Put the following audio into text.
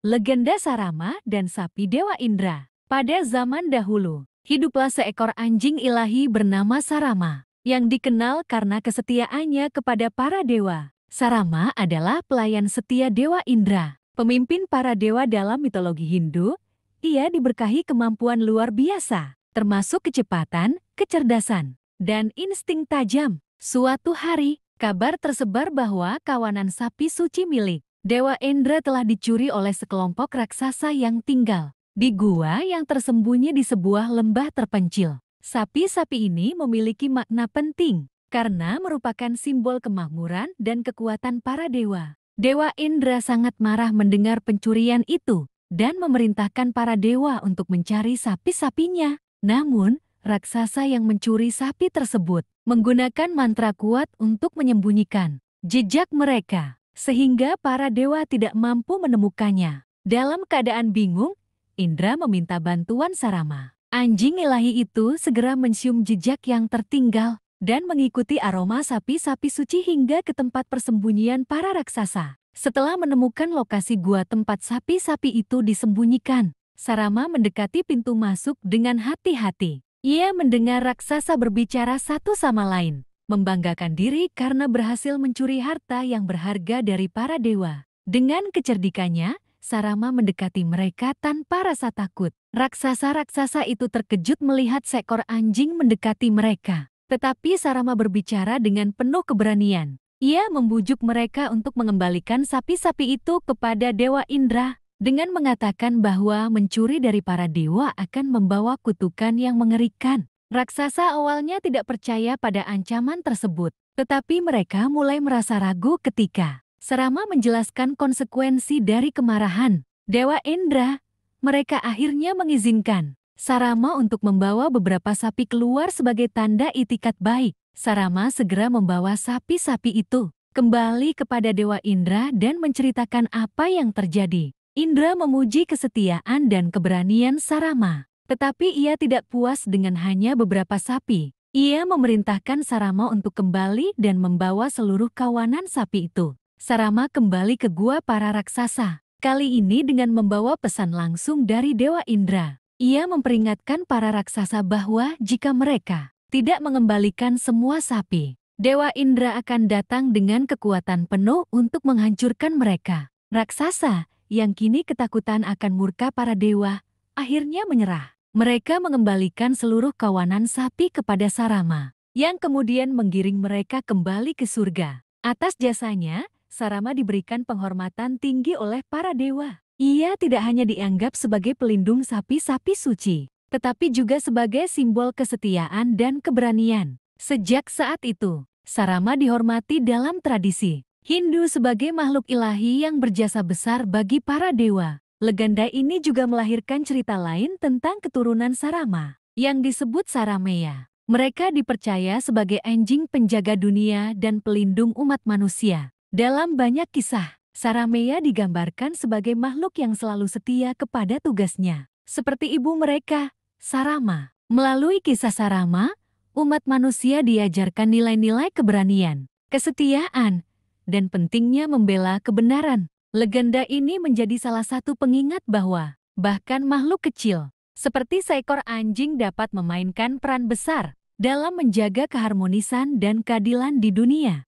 Legenda Sarama dan Sapi Dewa Indra. Pada zaman dahulu, hiduplah seekor anjing ilahi bernama Sarama, yang dikenal karena kesetiaannya kepada para dewa. Sarama adalah pelayan setia Dewa Indra, pemimpin para dewa dalam mitologi Hindu. Ia diberkahi kemampuan luar biasa, termasuk kecepatan, kecerdasan, dan insting tajam. Suatu hari, kabar tersebar bahwa kawanan sapi suci milik Dewa Indra telah dicuri oleh sekelompok raksasa yang tinggal di gua yang tersembunyi di sebuah lembah terpencil. Sapi-sapi ini memiliki makna penting karena merupakan simbol kemakmuran dan kekuatan para dewa. Dewa Indra sangat marah mendengar pencurian itu dan memerintahkan para dewa untuk mencari sapi-sapinya. Namun, raksasa yang mencuri sapi tersebut menggunakan mantra kuat untuk menyembunyikan jejak mereka, sehingga para dewa tidak mampu menemukannya. Dalam keadaan bingung, Indra meminta bantuan Sarama. Anjing ilahi itu segera mencium jejak yang tertinggal dan mengikuti aroma sapi-sapi suci hingga ke tempat persembunyian para raksasa. Setelah menemukan lokasi gua tempat sapi-sapi itu disembunyikan, Sarama mendekati pintu masuk dengan hati-hati. Ia mendengar raksasa berbicara satu sama lain, membanggakan diri karena berhasil mencuri harta yang berharga dari para dewa. Dengan kecerdikannya, Sarama mendekati mereka tanpa rasa takut. Raksasa-raksasa itu terkejut melihat seekor anjing mendekati mereka. Tetapi Sarama berbicara dengan penuh keberanian. Ia membujuk mereka untuk mengembalikan sapi-sapi itu kepada Dewa Indra, dengan mengatakan bahwa mencuri dari para dewa akan membawa kutukan yang mengerikan. Raksasa awalnya tidak percaya pada ancaman tersebut, tetapi mereka mulai merasa ragu ketika Sarama menjelaskan konsekuensi dari kemarahan Dewa Indra. Mereka akhirnya mengizinkan Sarama untuk membawa beberapa sapi keluar sebagai tanda itikat baik. Sarama segera membawa sapi-sapi itu kembali kepada Dewa Indra dan menceritakan apa yang terjadi. Indra memuji kesetiaan dan keberanian Sarama. Tetapi ia tidak puas dengan hanya beberapa sapi. Ia memerintahkan Sarama untuk kembali dan membawa seluruh kawanan sapi itu. Sarama kembali ke gua para raksasa, kali ini dengan membawa pesan langsung dari Dewa Indra. Ia memperingatkan para raksasa bahwa jika mereka tidak mengembalikan semua sapi, Dewa Indra akan datang dengan kekuatan penuh untuk menghancurkan mereka. Raksasa yang kini ketakutan akan murka para dewa akhirnya menyerah. Mereka mengembalikan seluruh kawanan sapi kepada Sarama, yang kemudian menggiring mereka kembali ke surga. Atas jasanya, Sarama diberikan penghormatan tinggi oleh para dewa. Ia tidak hanya dianggap sebagai pelindung sapi-sapi suci, tetapi juga sebagai simbol kesetiaan dan keberanian. Sejak saat itu, Sarama dihormati dalam tradisi Hindu sebagai makhluk ilahi yang berjasa besar bagi para dewa. Legenda ini juga melahirkan cerita lain tentang keturunan Sarama, yang disebut Sarameya. Mereka dipercaya sebagai anjing penjaga dunia dan pelindung umat manusia. Dalam banyak kisah, Sarameya digambarkan sebagai makhluk yang selalu setia kepada tugasnya, seperti ibu mereka, Sarama. Melalui kisah Sarama, umat manusia diajarkan nilai-nilai keberanian, kesetiaan, dan pentingnya membela kebenaran. Legenda ini menjadi salah satu pengingat bahwa bahkan makhluk kecil, seperti seekor anjing dapat memainkan peran besar dalam menjaga keharmonisan dan keadilan di dunia.